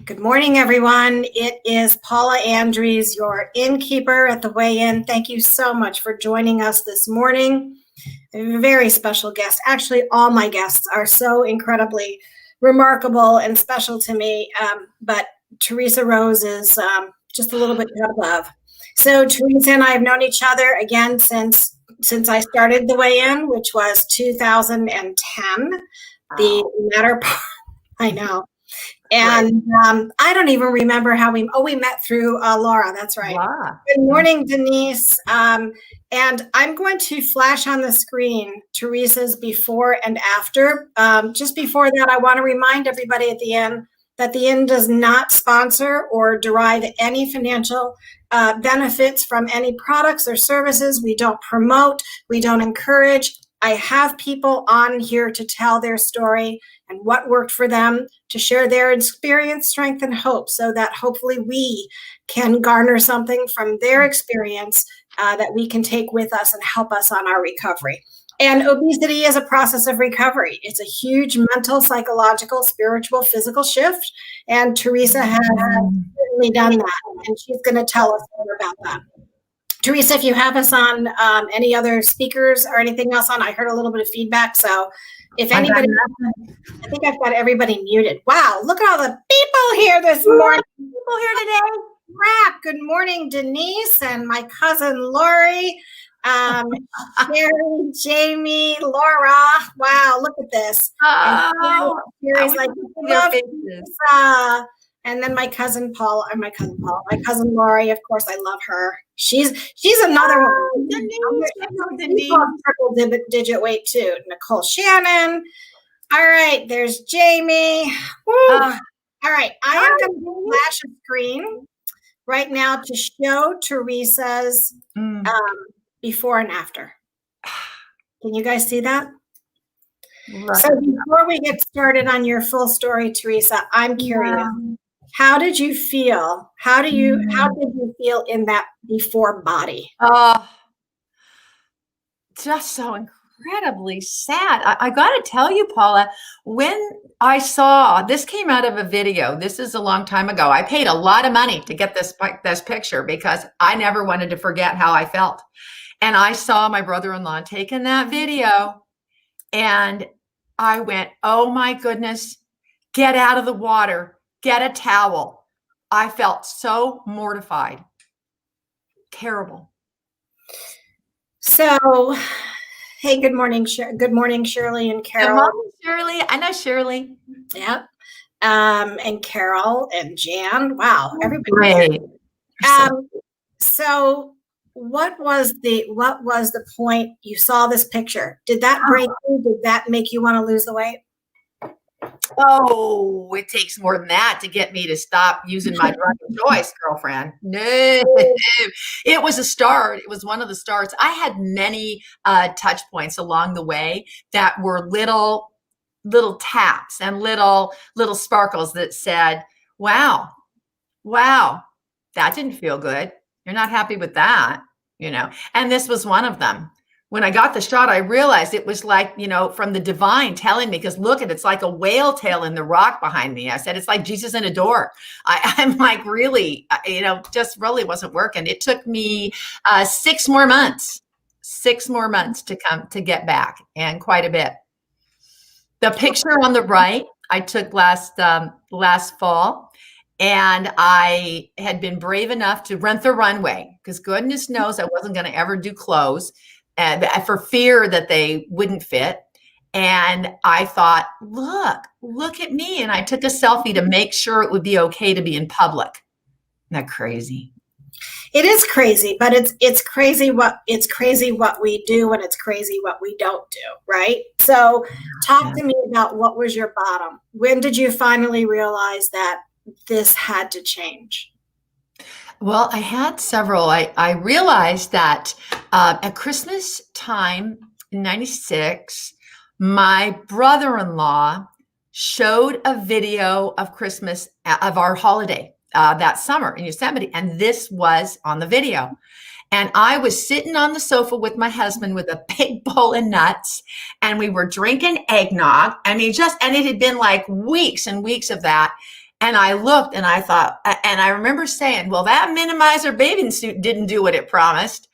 Good morning, everyone. It is Paula Andrews, your innkeeper at the Weigh-In. Thank you so much for joining us this morning. A very special guest. Actually, all my guests are so incredibly remarkable and special to me, but Teresa Rose is just a little bit above. So Teresa and I have known each other again since I started the Weigh-In, which was 2010. The latter part, I know. And I don't even remember how we met through Laura. That's right. Wow. Good morning, Denise. And I'm going to flash on the screen Teresa's before and after. Just before that, I want to remind everybody at the end that the Inn does not sponsor or derive any financial benefits from any products or services. We don't promote, we don't encourage. I have people on here to tell their story and what worked for them, to share their experience, strength, and hope, so that hopefully we can garner something from their experience that we can take with us and help us on our recovery. And obesity is a process of recovery. It's a huge mental, psychological, spiritual, physical shift. And Teresa has certainly done that, and she's going to tell us more about that. Teresa, if you have us on any other speakers or anything else on, I heard a little bit of feedback. So if anybody, I think I've got everybody muted. Wow, look at all the people here this morning. People here today. Crap. Good morning, Denise and my cousin Lori, Sherry, Jamie, Laura. Wow, look at this. Oh, Sherry's like, love Teresa. And then my cousin Lori, of course, I love her. She's another one. Denise triple digit weight too. Nicole Shannon. All right, there's Jamie. All right, I am going to flash a screen right now to show Teresa's before and after. Can you guys see that? Right. So before we get started on your full story, Teresa, I'm curious. How did you feel? How did you feel in that before body? Just so incredibly sad. I got to tell you, Paula, when I saw this came out of a video, this is a long time ago. I paid a lot of money to get this picture because I never wanted to forget how I felt. And I saw my brother-in-law taking that video and I went, oh my goodness, get out of the water. Get a towel. I felt so mortified. Terrible. So, hey, good morning, Shirley and Carol. Good morning, Shirley. I know Shirley. Yep. And Carol and Jan. Wow, everybody. Great. So what was the point you saw this picture? Did that break you? Did that make you want to lose the weight? Oh, it takes more than that to get me to stop using my drug of choice, girlfriend. No, it was a start. It was one of the starts. I had many touch points along the way that were little taps and little sparkles that said, wow, that didn't feel good. You're not happy with that, and this was one of them. When I got the shot, I realized it was like, from the divine telling me, because look, it's like a whale tail in the rock behind me. I said, it's like Jesus in a door. I'm like, really, just really wasn't working. It took me 6 more months to get back, and quite a bit. The picture on the right, I took last fall. And I had been brave enough to rent the runway because goodness knows I wasn't going to ever do clothes. And for fear that they wouldn't fit. And I thought, look at me. And I took a selfie to make sure it would be okay to be in public. Isn't that crazy? It is crazy, but it's crazy what we do, and it's crazy what we don't do, right? So talk to me about what was your bottom. When did you finally realize that this had to change? Well, I had several. I realized that at Christmas time in '96, my brother-in-law showed a video of Christmas of our holiday that summer in Yosemite, and this was on the video. And I was sitting on the sofa with my husband with a big bowl of nuts, and we were drinking eggnog. I mean, and it had been like weeks and weeks of that. And I looked and I thought, and I remember saying, well, that minimizer bathing suit didn't do what it promised.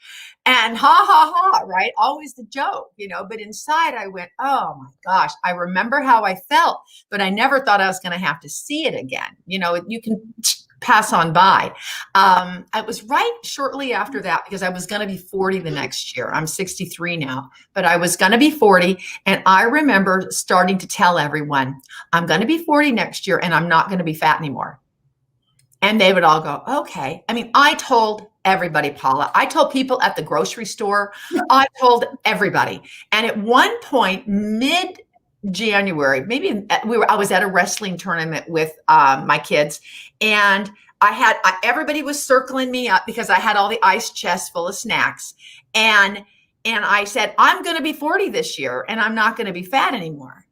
And ha ha ha, right? Always the joke, but inside I went, oh my gosh, I remember how I felt, but I never thought I was going to have to see it again. You can pass on by. I was right shortly after that because I was going to be 40 the next year. I'm 63 now, but I was going to be 40. And I remember starting to tell everyone, I'm going to be 40 next year and I'm not going to be fat anymore. And they would all go, okay. I mean, I told everybody, Paula. I told people at the grocery store. I told everybody. And at one point, mid-January, maybe I was at a wrestling tournament with my kids, and everybody was circling me up because I had all the ice chest full of snacks. And I said, I'm going to be 40 this year, and I'm not going to be fat anymore.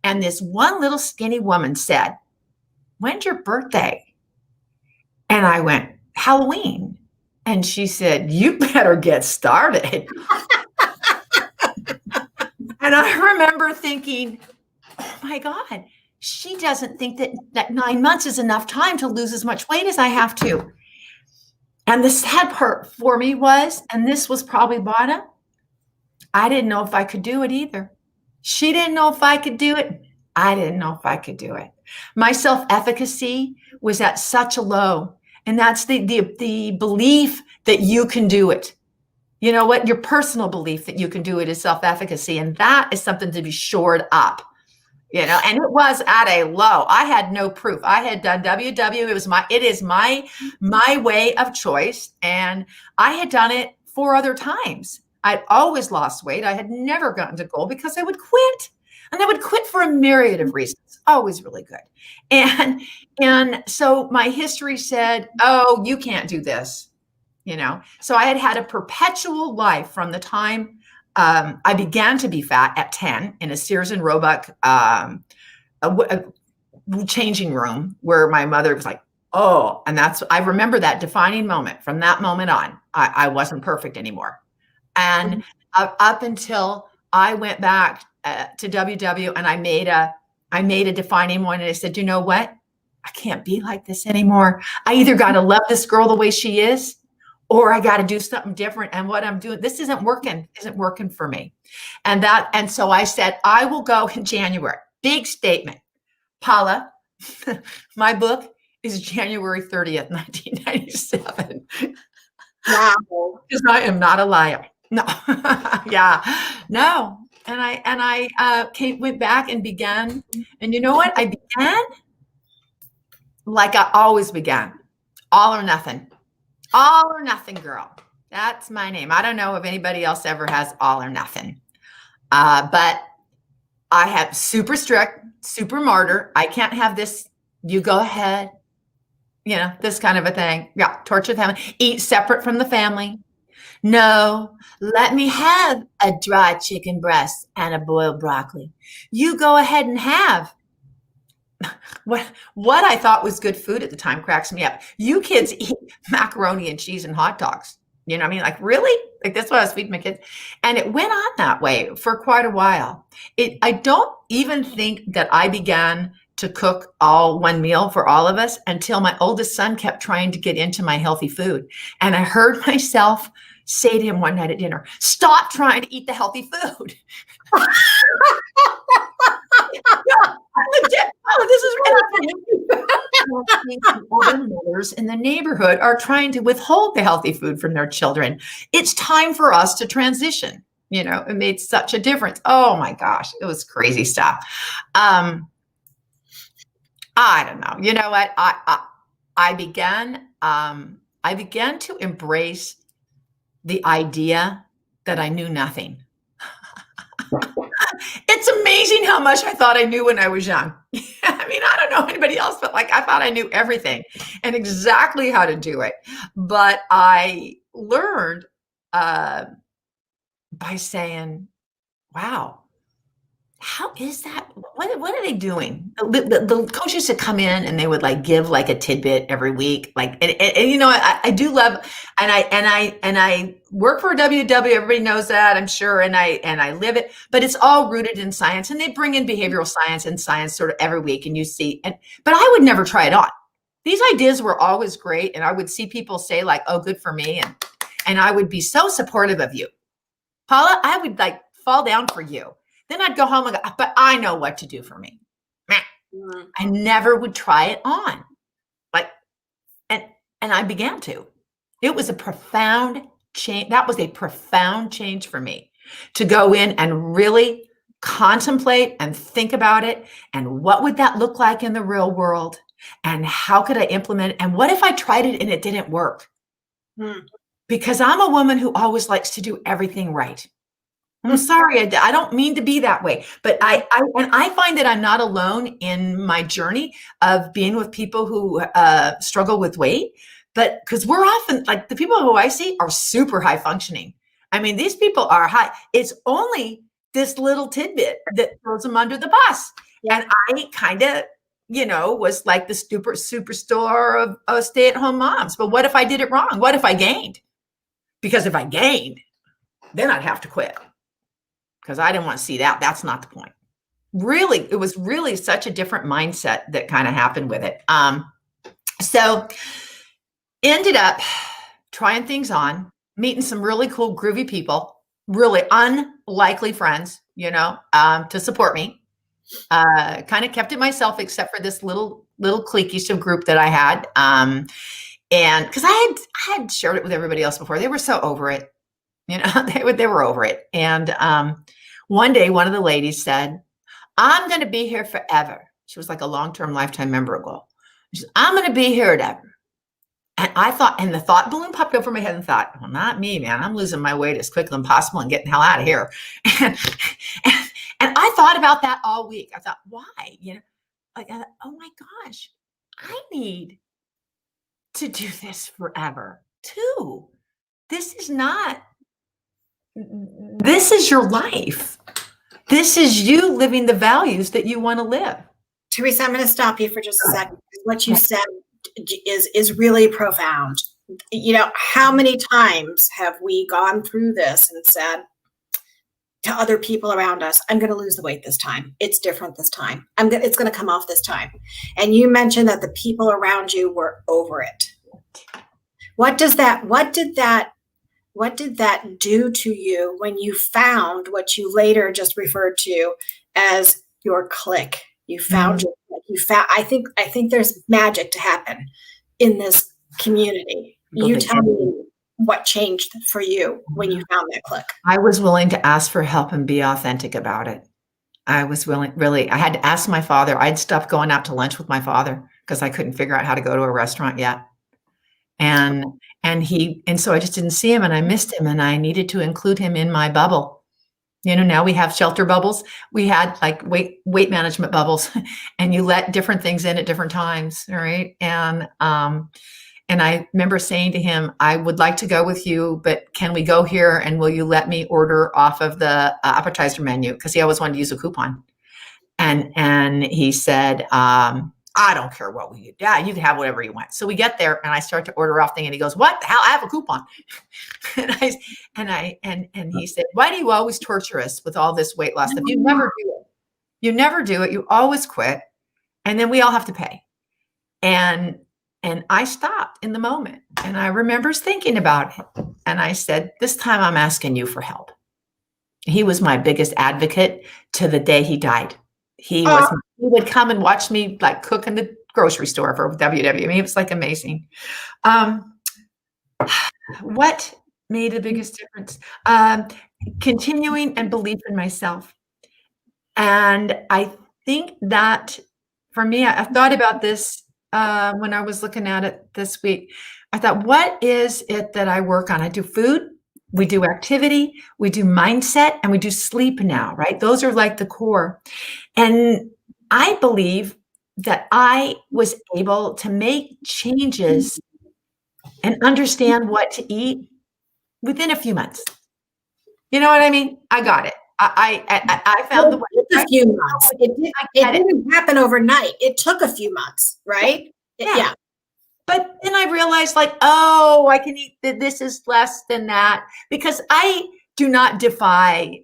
And this one little skinny woman said, when's your birthday? And I went, Halloween. And she said, you better get started. And I remember thinking, oh my God, she doesn't think that 9 months is enough time to lose as much weight as I have to. And the sad part for me was, and this was probably bottom, I didn't know if I could do it either. She didn't know if I could do it. I didn't know if I could do it. My self-efficacy was at such a low. And that's the belief that you can do it. You know what? Your personal belief that you can do it is self-efficacy. And that is something to be shored up, and it was at a low. I had no proof. I had done WW. It is my way of choice. And I had done it 4 other times. I'd always lost weight. I had never gotten to goal because I would quit. And I would quit for a myriad of reasons. Always really good. And so my history said, oh, you can't do this, So I had a perpetual life from the time I began to be fat at 10 in a Sears and Roebuck a changing room where my mother was like, oh, and I remember that defining moment. From that moment on, I wasn't perfect anymore. And up until I went back to WW and I made a defining one. And I said, you know what? I can't be like this anymore. I either got to love this girl the way she is, or I got to do something different. And what I'm doing, this isn't working for me. And so I said, I will go in January. Big statement. Paula, my book is January 30th, 1997. Wow. Because I am not a liar. No. Yeah. No. And I went back and began. And you know what? I began like I always began. All or nothing. All or nothing, girl. That's my name. I don't know if anybody else ever has all or nothing. But I have super strict, super martyr. I can't have this. You go ahead. This kind of a thing. Yeah. Torture the family. Eat separate from the family. No, let me have a dry chicken breast and a boiled broccoli. You go ahead and have. What I thought was good food at the time cracks me up. You kids eat macaroni and cheese and hot dogs. You know what I mean? Like, really? Like, that's what I was feeding my kids. And it went on that way for quite a while. I don't even think that I began to cook all one meal for all of us until my oldest son kept trying to get into my healthy food. And I heard myself say to him one night at dinner, stop trying to eat the healthy food. Legit. Oh, this is other mothers in the neighborhood are trying to withhold the healthy food from their children. It's time for us to transition. It made such a difference. Oh my gosh, it was crazy stuff. I don't know. You know what? I began to embrace the idea that I knew nothing. It's amazing how much I thought I knew when I was young. I mean, I don't know anybody else, but I thought I knew everything and exactly how to do it. But I learned by saying, wow, how is that? What are they doing? The coach used to come in and they would like give like a tidbit every week. Like, and you know, I do love, and I work for WW. Everybody knows that, I'm sure. And I live it, but it's all rooted in science. And they bring in behavioral science and science sort of every week. And you see, but I would never try it on. These ideas were always great. And I would see people say like, oh, good for me. And I would be so supportive of you. Paula, I would like fall down for you. Then I'd go home and go, but I know what to do for me. I never would try it on. Like, and I began to. It was a profound change. That was a profound change for me to go in and really contemplate and think about it. And what would that look like in the real world? And how could I implement it? And what if I tried it and it didn't work? Because I'm a woman who always likes to do everything right. I'm sorry, I don't mean to be that way, but I find that I'm not alone in my journey of being with people who struggle with weight, but because we're often like the people who I see are super high functioning. I mean, these people are high. It's only this little tidbit that throws them under the bus. And I kind of, was like the superstar of stay-at-home moms. But what if I did it wrong? What if I gained? Because if I gained, then I'd have to quit. Because I didn't want to see that. That's not the point. Really, it was really such a different mindset that kind of happened with it. So ended up trying things on, meeting some really cool, groovy people, really unlikely friends, to support me. Kind of kept it myself, except for this little cliquish of group that I had. And because I had shared it with everybody else before, they were so over it. They were over it. And one day, one of the ladies said, I'm going to be here forever. She was like a long-term lifetime member ago. She said, I'm going to be here forever. And I thought, and the thought balloon popped over my head and thought, well, not me, man. I'm losing my weight as quickly as possible and getting the hell out of here. And I thought about that all week. I thought, why? I thought, oh my gosh, I need to do this forever too. This is your life. This is you living the values that you want to live. Teresa, I'm going to stop you for just a second. What you said is really profound. How many times have we gone through this and said to other people around us, I'm going to lose the weight this time. It's different this time. It's going to come off this time. And you mentioned that the people around you were over it. What did that do to you when you found what you later just referred to as your clique? You found I think there's magic to happen in this community. You tell me what changed for you when you found that clique. I was willing to ask for help and be authentic about it. I was willing, really. I had to ask my father. I'd stopped going out to lunch with my father because I couldn't figure out how to go to a restaurant yet. And so I just didn't see him, and I missed him, and I needed to include him in my bubble. Now we have shelter bubbles. We had like weight management bubbles, and you let different things in at different times. All right. And I remember saying to him, I would like to go with you, but can we go here? And will you let me order off of the appetizer menu? Because he always wanted to use a coupon. And he said, I don't care what we get. Yeah, you can have whatever you want. So we get there and I start to order off thing and he goes, what the hell? I have a coupon. and he said, why do you always torture us with all this weight loss stuff? You never do it. You never do it. You always quit. And then we all have to pay. And I stopped in the moment and I remember thinking about it. And I said, this time I'm asking you for help. He was my biggest advocate to the day he died. He would come and watch me like cook in the grocery store for WW. I mean, it was like amazing. What made the biggest difference? Continuing and belief in myself. And I think that for me, I thought about this when I was looking at it this week. I thought, what is it that I work on? I do food. We do activity, we do mindset, and we do sleep now, right? Those are like the core. And I believe that I was able to make changes and understand what to eat within a few months. You know what I mean? I got it. I found the way. a few months. It get it. didn't happen overnight. It took a few months, right? Yeah. But then I realized, like, oh, I can eat this is less than that, because I do not defy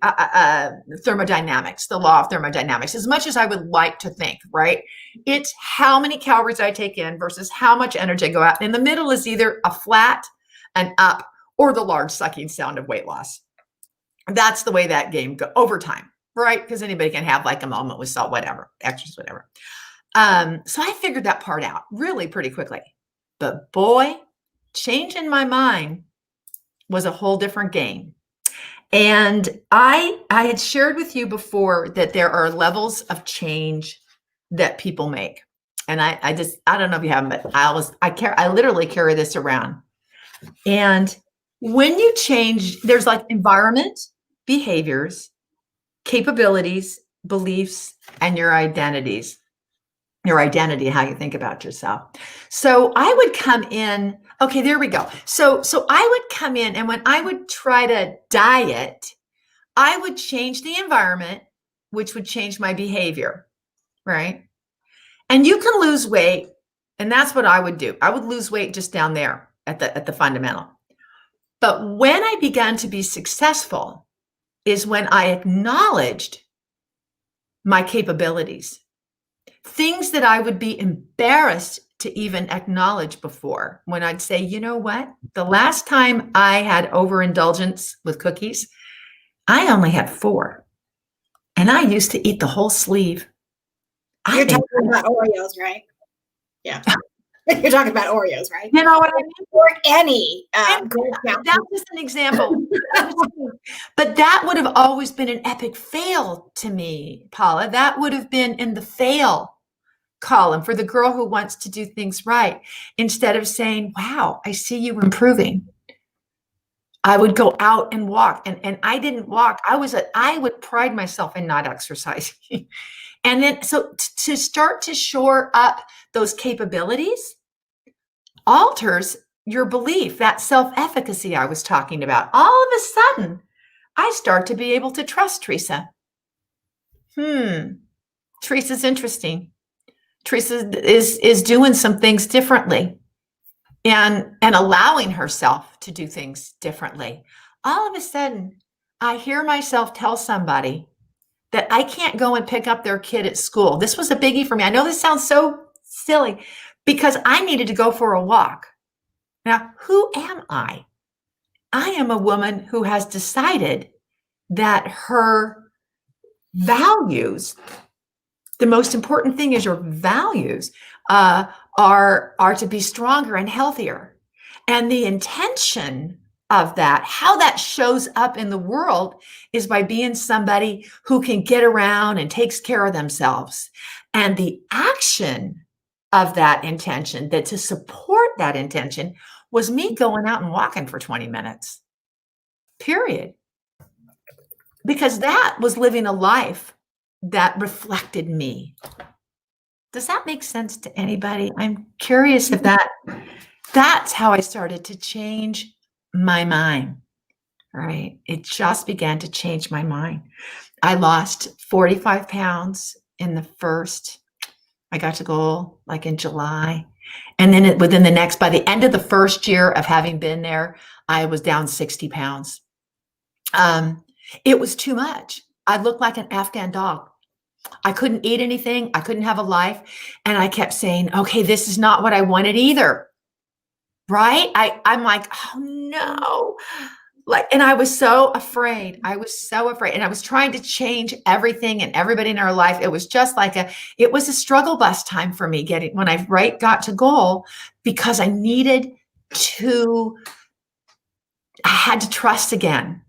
thermodynamics, the law of thermodynamics, as much as I would like to think, right? It's how many calories I take in versus how much energy I go out. In the middle is either a flat, an up, or the large sucking sound of weight loss. That's the way that game goes over time, right? Because anybody can have like a moment with salt, whatever, extras, whatever. So I figured that part out really pretty quickly. But boy, changing my mind was a whole different game. And I had shared with you before that there are levels of change that people make. And I don't know if you have them, but I literally carry this around. And when you change, there's like environment, behaviors, capabilities, beliefs, and your identities. Your identity, how you think about yourself. So I would come in, okay, there we go. So I would come in, and when I would try to diet, I would change the environment, which would change my behavior, right? And you can lose weight, and that's what I would do. I would lose weight just down there at the fundamental. But when I began to be successful is when I acknowledged my capabilities. Things that I would be embarrassed to even acknowledge before, when I'd say, you know what? The last time I had overindulgence with cookies, I only had 4. And I used to eat the whole sleeve. You're talking about Oreos, right? Yeah. You're talking about Oreos, right? You know what I mean? Or any. That was an example. But that would have always been an epic fail to me, Paula. That would have been in the fail column for the girl who wants to do things right. Instead of saying, wow, I see you improving. I would go out and walk, and I didn't walk. I would pride myself in not exercising. And then, so to start to shore up those capabilities alters your belief, that self-efficacy I was talking about. All of a sudden, I start to be able to trust Teresa. Teresa's interesting. Teresa is doing some things differently and allowing herself to do things differently. All of a sudden, I hear myself tell somebody that I can't go and pick up their kid at school. This was a biggie for me. I know this sounds so silly because I needed to go for a walk. Now, who am I? I am a woman who has decided that her values, the most important thing is your values, are to be stronger and healthier. And the intention of that, how that shows up in the world, is by being somebody who can get around and takes care of themselves. And the action of that intention, that to support that intention, was me going out and walking for 20 minutes, period. Because that was living a life that reflected me. Does that make sense to anybody? I'm curious if that's how I started to change my mind, right? It just began to change my mind. I lost 45 pounds in the first, I got to goal like in July. And then by the end of the first year of having been there, I was down 60 pounds. It was too much. I looked like an Afghan dog. I couldn't eat anything. I couldn't have a life. And I kept saying, okay, this is not what I wanted either. Right? I'm like, oh no. And I was so afraid. And I was trying to change everything and everybody in our life. It was just like it was a struggle bus time for me when I got to goal, because I had to trust again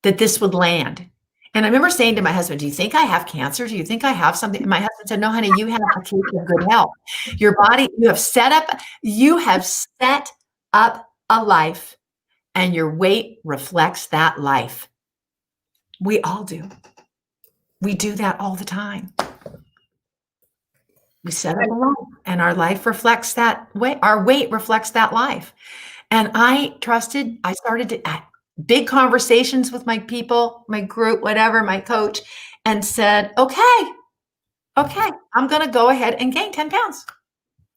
that this would land. And I remember saying to my husband, do you think I have cancer? Do you think I have something? And my husband said, no, honey, you have a case of good health. Your body, you have set up a life, and your weight reflects that life. We all do. We do that all the time. We set up a life, and our life reflects that way. Our weight reflects that life. And I started to big conversations with my people, my group, whatever, my coach. and said, okay, I'm going to go ahead and gain 10 pounds.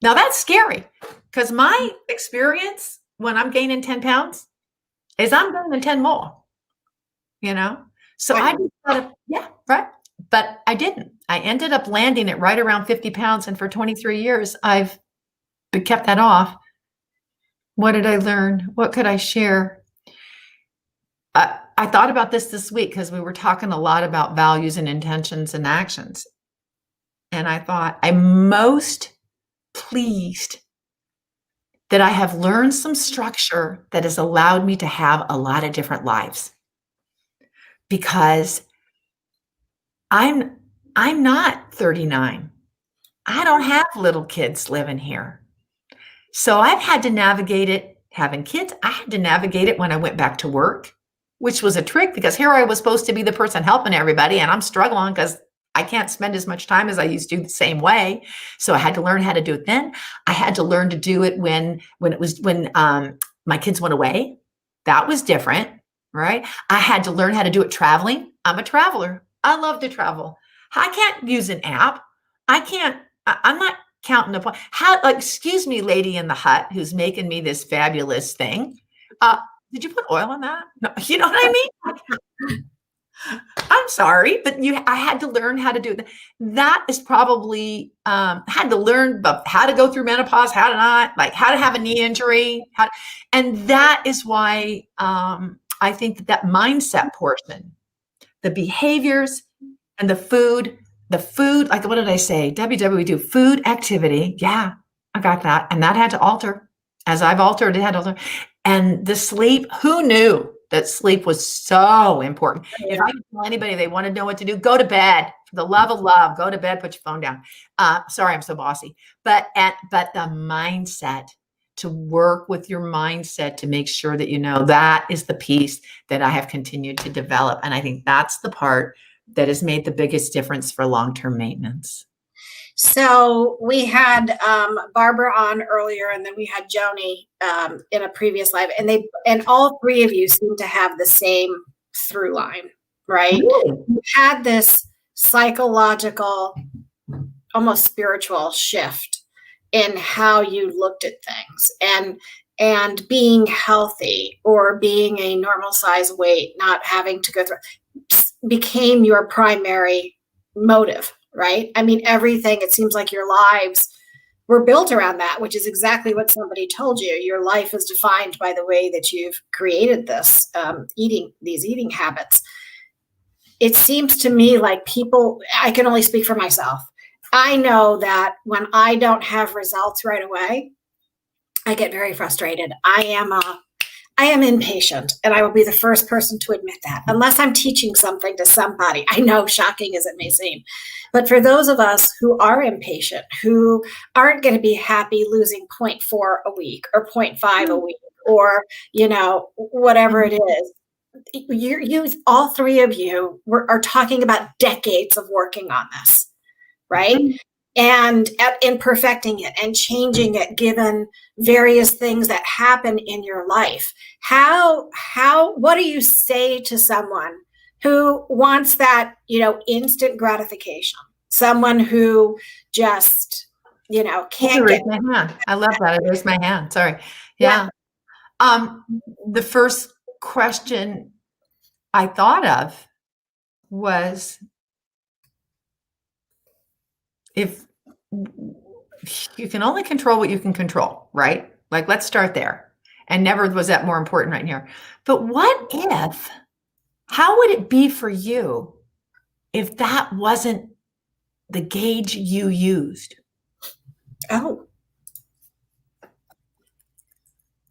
Now that's scary because my experience when I'm gaining 10 pounds is I'm gaining 10 more, So I just thought, yeah, right. But I didn't. I ended up landing at right around 50 pounds. And for 23 years, I've kept that off. What did I learn? What could I share? I thought about this week because we were talking a lot about values and intentions and actions. And I thought I'm most pleased that I have learned some structure that has allowed me to have a lot of different lives. Because I'm not 39. I don't have little kids living here. So I've had to navigate it having kids. I had to navigate it when I went back to work, which was a trick because here I was supposed to be the person helping everybody and I'm struggling because I can't spend as much time as I used to the same way. So I had to learn how to do it then. I had to learn to do it when my kids went away. That was different, right? I had to learn how to do it traveling. I'm a traveler. I love to travel. I can't use an app. I'm not counting the point. Excuse me, lady in the hut who's making me this fabulous thing. Did you put oil on that? No, you know what I mean? I'm sorry, but I had to learn how to do that. That is probably, had to learn about how to go through menopause, how to not, how to have a knee injury. And that is why I think that mindset portion, the behaviors and the food, like what did I say? WW do food, activity. Yeah, I got that. And that had to alter. As I've altered, it had to alter. And the sleep, who knew that sleep was so important? Yeah. If I could tell anybody they want to know what to do, go to bed. For the love of love, go to bed, put your phone down. Sorry, I'm so bossy. But the mindset, to work with your mindset to make sure that that is the piece that I have continued to develop. And I think that's the part that has made the biggest difference for long-term maintenance. So we had Barbara on earlier, and then we had Joni in a previous live, and all three of you seem to have the same through line, right? Really? You had this psychological, almost spiritual shift in how you looked at things, and being healthy or being a normal size weight, not having to go through, became your primary motive, right? I mean, everything, it seems like your lives were built around that, which is exactly what somebody told you. Your life is defined by the way that you've created this eating habits. It seems to me like people, I can only speak for myself. I know that when I don't have results right away, I get very frustrated. I am impatient, and I will be the first person to admit that, unless I'm teaching something to somebody. I know, shocking as it may seem. But for those of us who are impatient, who aren't going to be happy losing 0.4 a week or 0.5 a week or, whatever it is, you all three of you are talking about decades of working on this, right? And in perfecting it and changing it, given various things that happen in your life. What do you say to someone who wants that, instant gratification? Someone who just, can't get. My hand. I love that. I raised my hand. Sorry. Yeah. The first question I thought of was, if you can only control what you can control, right? Let's start there. And never was that more important right here. But how would it be for you if that wasn't the gauge you used? Oh.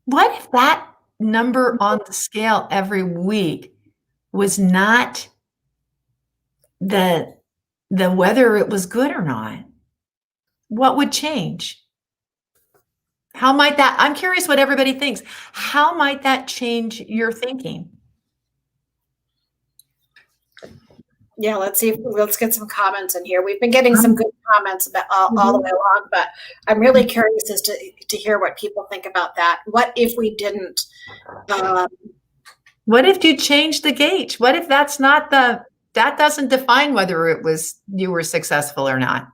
What if that number on the scale every week was not the whether it was good or not? What would change? How might that, I'm curious what everybody thinks. How might that change your thinking? Yeah, let's get some comments in here. We've been getting some good comments about all the way along, but I'm really curious as to hear what people think about that. What if we didn't? What if you change the gauge? What if that's not That doesn't define whether you were successful or not.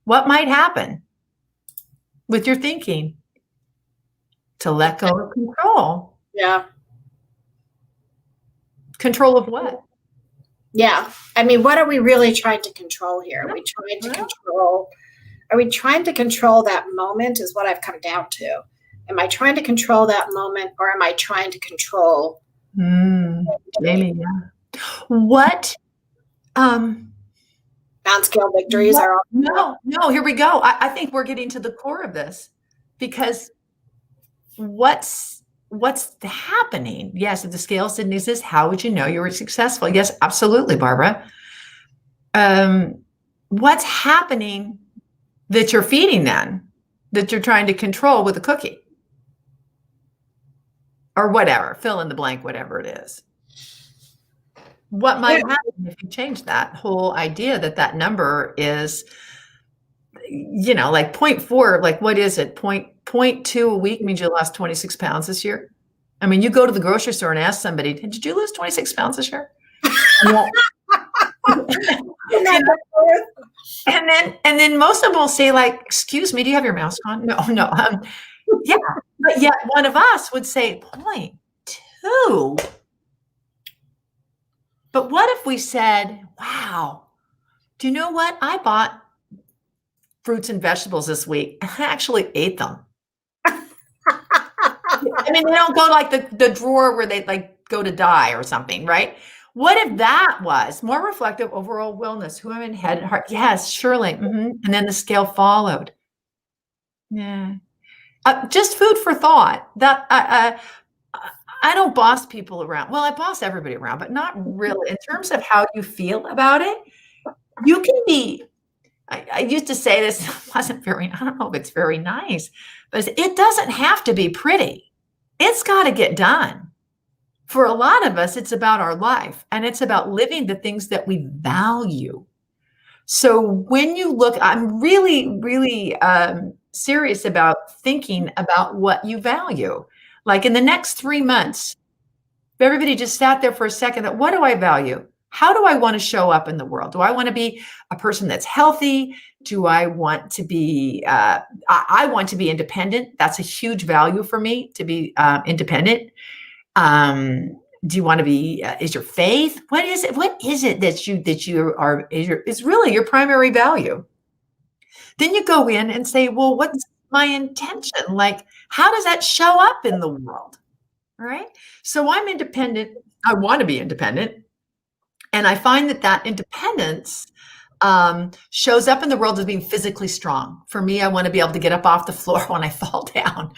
What might happen with your thinking? To let go of control. Yeah. Control of what? Yeah. I mean, what are we really trying to control here? Are we trying to control that moment is what I've come down to. Am I trying to control that moment, or am I trying to control Jamie, yeah. What non-scale victories are no, here we go. I think we're getting to the core of this, because what's happening? Yes, if the scales didn't exist, how would you know you were successful? Yes, absolutely, Barbara. What's happening that you're feeding then, that you're trying to control with a cookie? Or whatever, fill in the blank, whatever it is. What might happen if you change that whole idea that number is, like 0.4, like what is it? 0.2 a week means you lost 26 pounds this year. I mean, you go to the grocery store and ask somebody, did you lose 26 pounds this year? And then most of them will say, like, excuse me, do you have your mask on? No. Yeah, but yet one of us would say 0.2. But what if we said, wow, do you know what? I bought fruits and vegetables this week, and I actually ate them. I mean, they don't go like the drawer where they like go to die or something, right? What if that was more reflective overall wellness? Who I'm in head and heart? Yes, surely. And then the scale followed. Yeah. Just food for thought. That I don't boss people around. Well, I boss everybody around, but not really. In terms of how you feel about it, you can be. I used to say this wasn't very. I don't know if it's very nice, but it doesn't have to be pretty. It's got to get done. For a lot of us, it's about our life, and it's about living the things that we value. So when you look, I'm really, really serious about thinking about what you value. Like in the next 3 months, if everybody just sat there for a second, what do I value? How do I want to show up in the world? Do I want to be a person that's healthy? Do I want to be, I want to be independent. That's a huge value for me, to be independent. Do you want to be, is your faith? What is it? What is it that you are, is really your primary value? Then you go in and say, well, what's my intention? Like, how does that show up in the world? All right. So I'm independent. I want to be independent. And I find that independence shows up in the world as being physically strong. For me, I want to be able to get up off the floor when I fall down.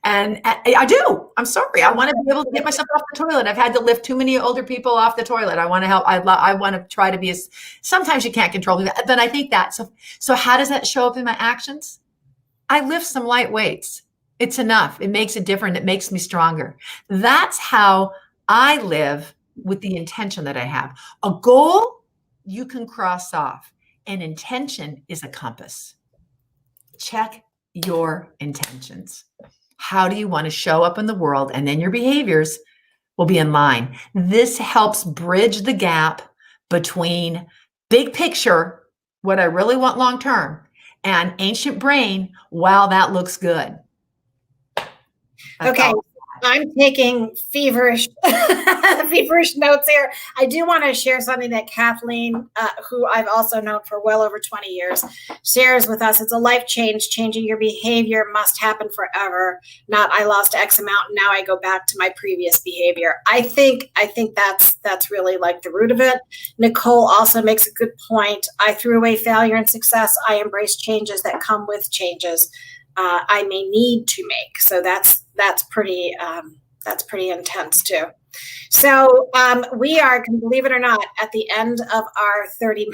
And I do. I'm sorry. I want to be able to get myself off the toilet. I've had to lift too many older people off the toilet. I want to help. I want to try to be sometimes you can't control me, but I think that. So how does that show up in my actions? I lift some light weights. It's enough. It makes it different. It makes me stronger. That's how I live, with the intention that I have. A goal you can cross off. An intention is a compass. Check your intentions. How do you want to show up in the world? And then your behaviors will be in line. This helps bridge the gap between big picture, what I really want long term, and ancient brain, wow, that looks good. Okay. I'm taking feverish notes here. I do want to share something that Kathleen, who I've also known for well over 20 years, shares with us. It's a life change. Changing your behavior must happen forever. Not I lost X amount and now I go back to my previous behavior. I think that's really like the root of it. Nicole also makes a good point. I threw away failure and success. I embrace changes that come with changes I may need to make. So that's pretty intense too. So we are, believe it or not, at the end of our 30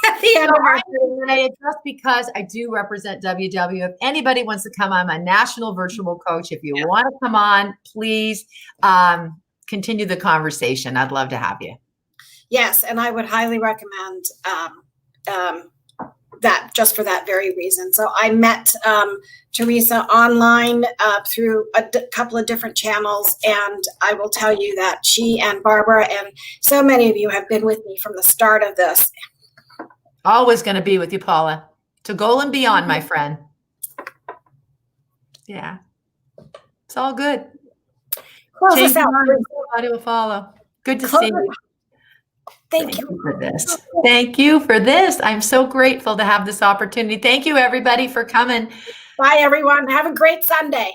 at the end of our 30 minutes. Just because I do represent WW, if anybody wants to come, I'm a national virtual coach. If you want to come on, please continue the conversation. I'd love to have you. Yes, and I would highly recommend that just for that very reason. So I met Teresa online through a couple of different channels, and I will tell you that she and Barbara and so many of you have been with me from the start of this. Always going to be with you, Paula, to goal and beyond, my friend. Yeah, it's all good. Close us out. Everybody will follow. Good to see you. Thank you for this. Thank you for this. I'm so grateful to have this opportunity. Thank you, everybody, for coming. Bye, everyone. Have a great Sunday.